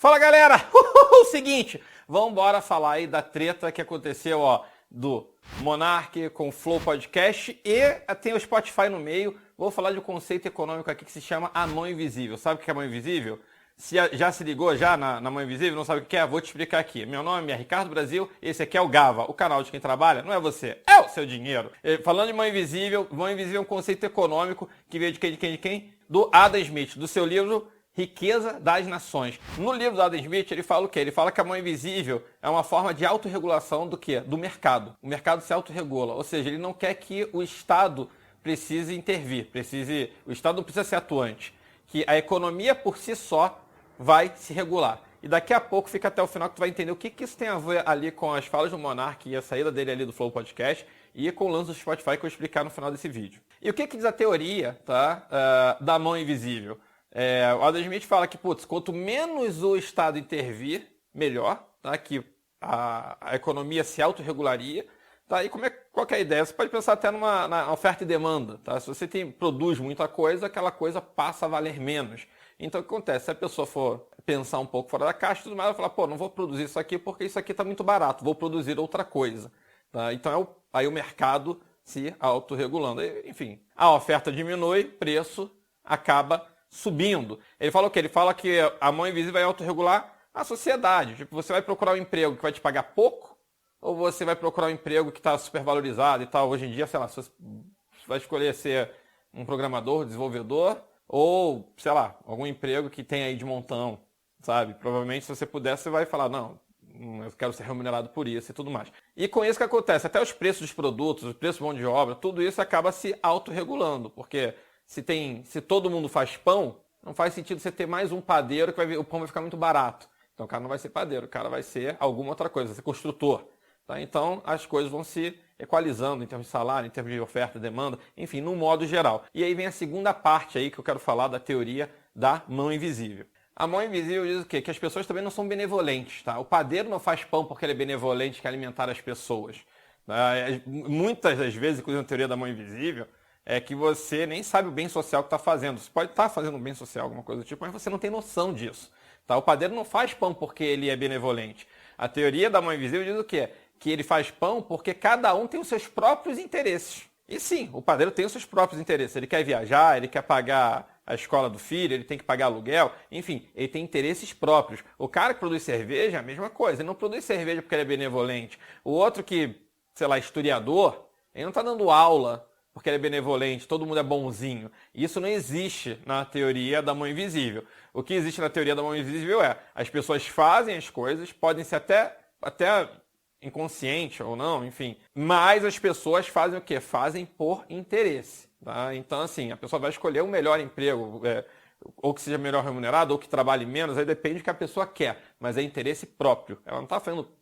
Fala, galera! Seguinte, vamos embora falar aí da treta que aconteceu, do Monark com o Flow Podcast e tem o Spotify no meio. Vou falar de um conceito econômico aqui que se chama a mão invisível. Sabe o que é a mão invisível? Já se ligou na mão invisível? Não sabe o que é? Vou te explicar aqui. Meu nome é Ricardo Brasil, esse aqui é o Gava, o canal de quem trabalha. Não é você, é o seu dinheiro. Falando de mão invisível é um conceito econômico que veio de quem? Do Adam Smith, do seu livro Riqueza das Nações. No livro do Adam Smith, ele fala o quê? Ele fala que a mão invisível é uma forma de autorregulação do quê? Do mercado. O mercado se autorregula, ou seja, ele não quer que o Estado precise intervir, o Estado não precisa ser atuante, que a economia por si só vai se regular. E daqui a pouco, fica até o final que tu vai entender o que isso tem a ver ali com as falas do Monark e a saída dele ali do Flow Podcast e com o lance do Spotify que eu vou explicar no final desse vídeo. E o que diz a teoria, da mão invisível? O Adam Smith fala que, quanto menos o Estado intervir, melhor, que a economia se autorregularia. E qual que é a ideia? Você pode pensar até na oferta e demanda. Se você produz muita coisa, aquela coisa passa a valer menos. Então, o que acontece? Se a pessoa for pensar um pouco fora da caixa, tudo mais, ela vai falar, não vou produzir isso aqui porque isso aqui está muito barato, vou produzir outra coisa. Então, aí o mercado se autorregulando. Enfim, a oferta diminui, preço acaba subindo. Ele fala o quê? Ele fala que a mão invisível vai autorregular a sociedade. Tipo, você vai procurar um emprego que vai te pagar pouco ou você vai procurar um emprego que está supervalorizado e tal? Hoje em dia, sei lá, você vai escolher ser um programador, desenvolvedor ou, sei lá, algum emprego que tem aí de montão, sabe? Provavelmente, se você puder, você vai falar, não, eu quero ser remunerado por isso e tudo mais. E com isso que acontece, até os preços dos produtos, os preços de mão de obra, tudo isso acaba se autorregulando, porque se todo mundo faz pão, não faz sentido você ter mais um padeiro que o pão vai ficar muito barato. Então o cara não vai ser padeiro, o cara vai ser alguma outra coisa, vai ser construtor. Então as coisas vão se equalizando em termos de salário, em termos de oferta, demanda, enfim, no modo geral. E aí vem a segunda parte aí que eu quero falar da teoria da mão invisível. A mão invisível diz o quê? Que as pessoas também não são benevolentes. O padeiro não faz pão porque ele é benevolente, quer alimentar as pessoas. Muitas das vezes, inclusive na teoria da mão invisível, é que você nem sabe o bem social que está fazendo. Você pode estar fazendo um bem social, alguma coisa do tipo, mas você não tem noção disso. O padeiro não faz pão porque ele é benevolente. A teoria da mão invisível diz o quê? Que ele faz pão porque cada um tem os seus próprios interesses. E sim, o padeiro tem os seus próprios interesses. Ele quer viajar, ele quer pagar a escola do filho, ele tem que pagar aluguel. Enfim, ele tem interesses próprios. O cara que produz cerveja é a mesma coisa. Ele não produz cerveja porque ele é benevolente. O outro que, sei lá, historiador, ele não está dando aula porque ele é benevolente, todo mundo é bonzinho. Isso não existe na teoria da mão invisível. O que existe na teoria da mão invisível é as pessoas fazem as coisas, podem ser até inconsciente ou não, enfim. Mas as pessoas fazem o quê? Fazem por interesse. Então, assim, a pessoa vai escolher o melhor emprego, ou que seja melhor remunerado, ou que trabalhe menos, aí depende do que a pessoa quer. Mas é interesse próprio.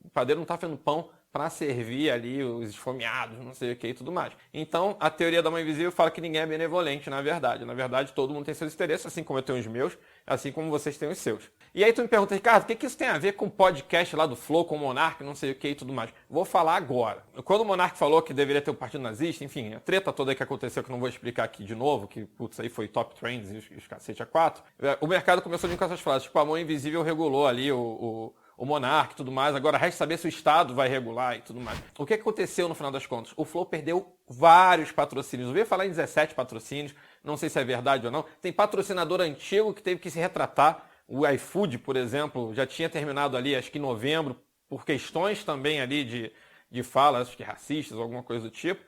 O padeiro não está fazendo pão para servir ali os esfomeados, não sei o que e tudo mais. Então, a teoria da mão invisível fala que ninguém é benevolente, na verdade. Na verdade, todo mundo tem seus interesses, assim como eu tenho os meus, assim como vocês têm os seus. E aí tu me pergunta, Ricardo, o que isso tem a ver com o podcast lá do Flow, com o Monark, não sei o que e tudo mais? Vou falar agora. Quando o Monark falou que deveria ter um partido nazista, enfim, a treta toda que aconteceu, que eu não vou explicar aqui de novo, que, aí foi top trends e os cacete a quatro, o mercado começou a vir com essas frases, tipo, a mão invisível regulou ali o Monark e tudo mais, agora resta saber se o Estado vai regular e tudo mais. O que aconteceu no final das contas? O Flow perdeu vários patrocínios. Eu ouvi falar em 17 patrocínios, não sei se é verdade ou não. Tem patrocinador antigo que teve que se retratar. O iFood, por exemplo, já tinha terminado ali, acho que em novembro, por questões também ali de fala, acho que racistas ou alguma coisa do tipo.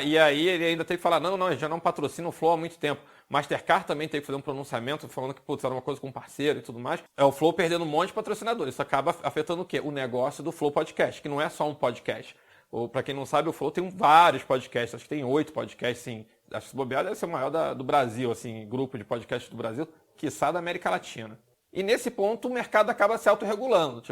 E aí ele ainda teve que falar, não, já não patrocina o Flow há muito tempo. Mastercard também teve que fazer um pronunciamento falando que era uma coisa com um parceiro e tudo mais. O Flow perdendo um monte de patrocinadores. Isso acaba afetando o quê? O negócio do Flow Podcast, que não é só um podcast. Para quem não sabe, o Flow tem vários podcasts. Acho que tem 8 podcasts, sim. Acho que se bobear deve ser o maior do Brasil, assim, grupo de podcasts do Brasil, quiçá da América Latina. E nesse ponto o mercado acaba se autorregulando.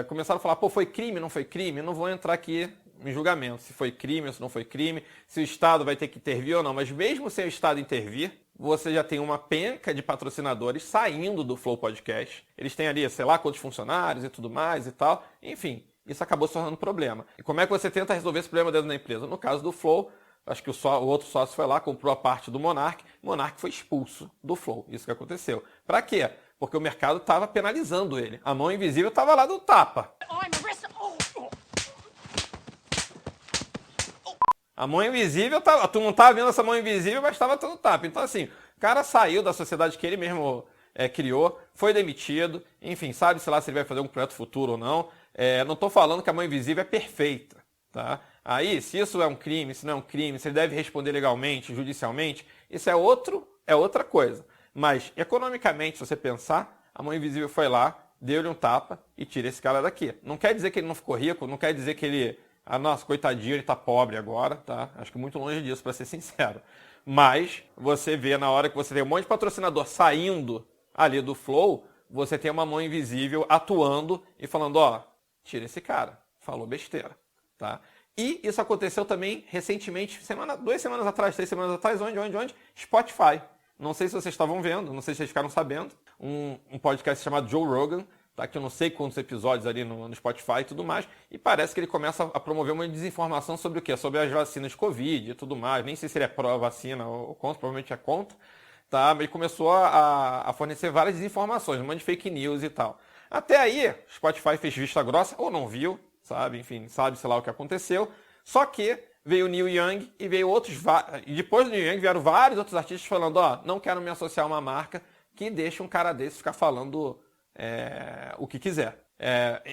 Começaram a falar, foi crime, não foi crime? Não vou entrar aqui em julgamento se foi crime ou se não foi crime, se o Estado vai ter que intervir ou não. Mas mesmo sem o Estado intervir, você já tem uma penca de patrocinadores saindo do Flow Podcast. Eles têm ali, sei lá, quantos funcionários e tudo mais e tal. Enfim, isso acabou se tornando um problema. E como é que você tenta resolver esse problema dentro da empresa? No caso do Flow, acho que o outro sócio foi lá, comprou a parte do Monark. O Monark foi expulso do Flow. Isso que aconteceu. Para quê? porque o mercado estava penalizando ele. A mão invisível estava lá do tapa. A mão invisível, tu não estava vendo essa mão invisível, mas estava dando tapa. Então, assim, o cara saiu da sociedade que ele mesmo criou, foi demitido, enfim, sabe-se lá se ele vai fazer um projeto futuro ou não. Não estou falando que a mão invisível é perfeita, tá? Aí, se isso é um crime, se não é um crime, se ele deve responder legalmente, judicialmente, isso é outra coisa. Mas, economicamente, se você pensar, a mão invisível foi lá, deu-lhe um tapa e tira esse cara daqui. Não quer dizer que ele não ficou rico, não quer dizer que ele... nossa, coitadinho, ele tá pobre agora, tá? Acho que muito longe disso, para ser sincero. Mas, você vê na hora que você tem um monte de patrocinador saindo ali do Flow, você tem uma mão invisível atuando e falando, ó, tira esse cara, falou besteira, tá? E isso aconteceu também recentemente, 2 semanas atrás, 3 semanas atrás, onde? Spotify. Não sei se vocês estavam vendo, não sei se vocês ficaram sabendo, um podcast chamado Joe Rogan, tá? Que eu não sei quantos episódios ali no Spotify e tudo mais, e parece que ele começa a promover uma desinformação sobre o quê? Sobre as vacinas de Covid e tudo mais, nem sei se ele é pró-vacina ou contra, provavelmente é contra, tá? Mas ele começou a fornecer várias desinformações, um monte de fake news e tal. Até aí, Spotify fez vista grossa, ou não viu, sabe? Enfim, sabe, sei lá o que aconteceu, só que veio o Neil Young e veio outros, e depois do Neil Young vieram vários outros artistas falando, ó, não quero me associar a uma marca que deixa um cara desse ficar falando o que quiser.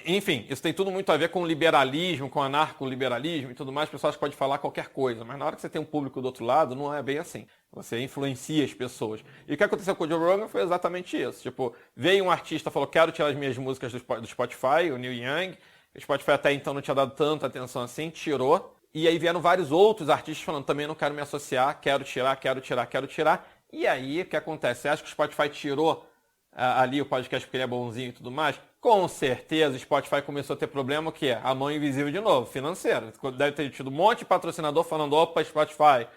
Enfim, isso tem tudo muito a ver com liberalismo, com anarco-liberalismo e tudo mais. As pessoas podem falar qualquer coisa, mas na hora que você tem um público do outro lado, não é bem assim. Você influencia as pessoas. E o que aconteceu com o Joe Rogan foi exatamente isso. Tipo, veio um artista e falou, quero tirar as minhas músicas do Spotify, o Neil Young. O Spotify até então não tinha dado tanta atenção assim, tirou. E aí vieram vários outros artistas falando, também não quero me associar, quero tirar. E aí, o que acontece? Você acha que o Spotify tirou ali o podcast porque ele é bonzinho e tudo mais? Com certeza o Spotify começou a ter problema, o que é? A mão invisível de novo, financeira. Deve ter tido um monte de patrocinador falando, opa, Spotify.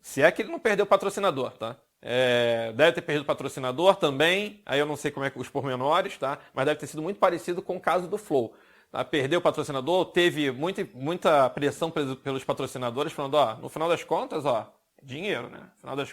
Se é que ele não perdeu o patrocinador, tá? Deve ter perdido o patrocinador também, aí eu não sei como é que os pormenores, tá? Mas deve ter sido muito parecido com o caso do Flow. Tá? Perdeu o patrocinador, teve muita pressão pelos patrocinadores, falando, ó, no final das contas, ó, dinheiro, né? No final das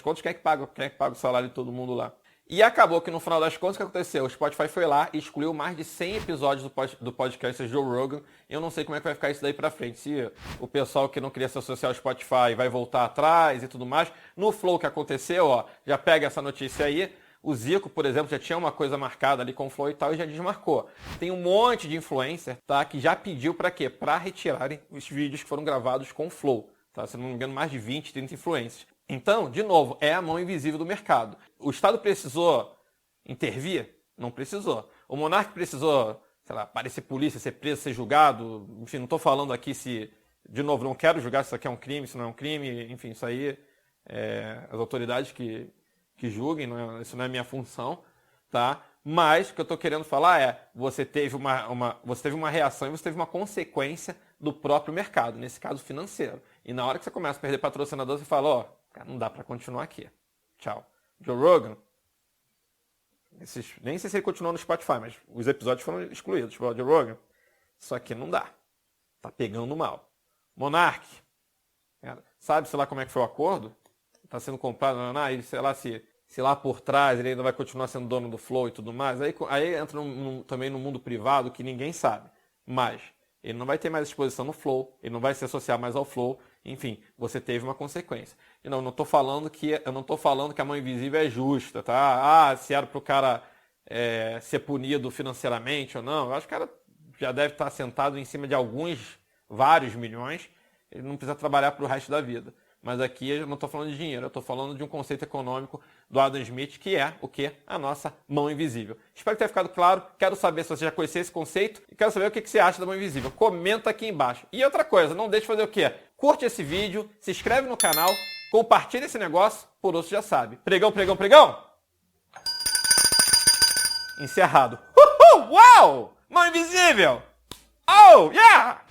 contas, quem é que paga o salário de todo mundo lá? E acabou que no final das contas, o que aconteceu? O Spotify foi lá e excluiu mais de 100 episódios do podcast Joe Rogan. Eu não sei como é que vai ficar isso daí pra frente. Se o pessoal que não queria se associar ao Spotify vai voltar atrás e tudo mais. No Flow que aconteceu, ó, já pega essa notícia aí. O Zico, por exemplo, já tinha uma coisa marcada ali com o Flow e tal e já desmarcou. Tem um monte de influencer, tá, que já pediu pra quê? Pra retirarem os vídeos que foram gravados com o Flow. Tá? Se não me engano, mais de 20, 30 influencers. Então, de novo, é a mão invisível do mercado. O Estado precisou intervir? Não precisou. O Monark precisou, sei lá, parecer polícia, ser preso, ser julgado. Enfim, não estou falando aqui se... De novo, não quero julgar se isso aqui é um crime, se não é um crime. Enfim, isso aí as autoridades que julguem, isso não é minha função, tá? Mas o que eu estou querendo falar é, você teve uma reação e você teve uma consequência do próprio mercado, nesse caso financeiro. E na hora que você começa a perder patrocinador, você fala, ó, cara, não dá para continuar aqui. Tchau. Joe Rogan, nem sei se ele continuou no Spotify, mas os episódios foram excluídos. Tipo, Joe Rogan, isso aqui não dá. Tá pegando mal. Monark, sabe, sei lá como é que foi o acordo? Tá sendo comprado, e sei lá se lá por trás ele ainda vai continuar sendo dono do Flow e tudo mais. Aí entra também no mundo privado que ninguém sabe. Mas ele não vai ter mais exposição no Flow, ele não vai se associar mais ao Flow. Enfim, você teve uma consequência. E eu não estou falando que a mão invisível é justa, tá? Se era para o cara ser punido financeiramente ou não. Eu acho que o cara já deve estar sentado em cima de vários milhões. Ele não precisa trabalhar para o resto da vida. Mas aqui eu não estou falando de dinheiro, eu estou falando de um conceito econômico do Adam Smith, que é o quê? A nossa mão invisível. Espero que tenha ficado claro. Quero saber se você já conhecia esse conceito e quero saber o que você acha da mão invisível. Comenta aqui embaixo. E outra coisa, não deixe de fazer o quê? Curte esse vídeo, se inscreve no canal, compartilha esse negócio, por outro já sabe. Pregão, pregão, pregão! Encerrado. Uhul! Uau! Mão invisível! Oh, yeah!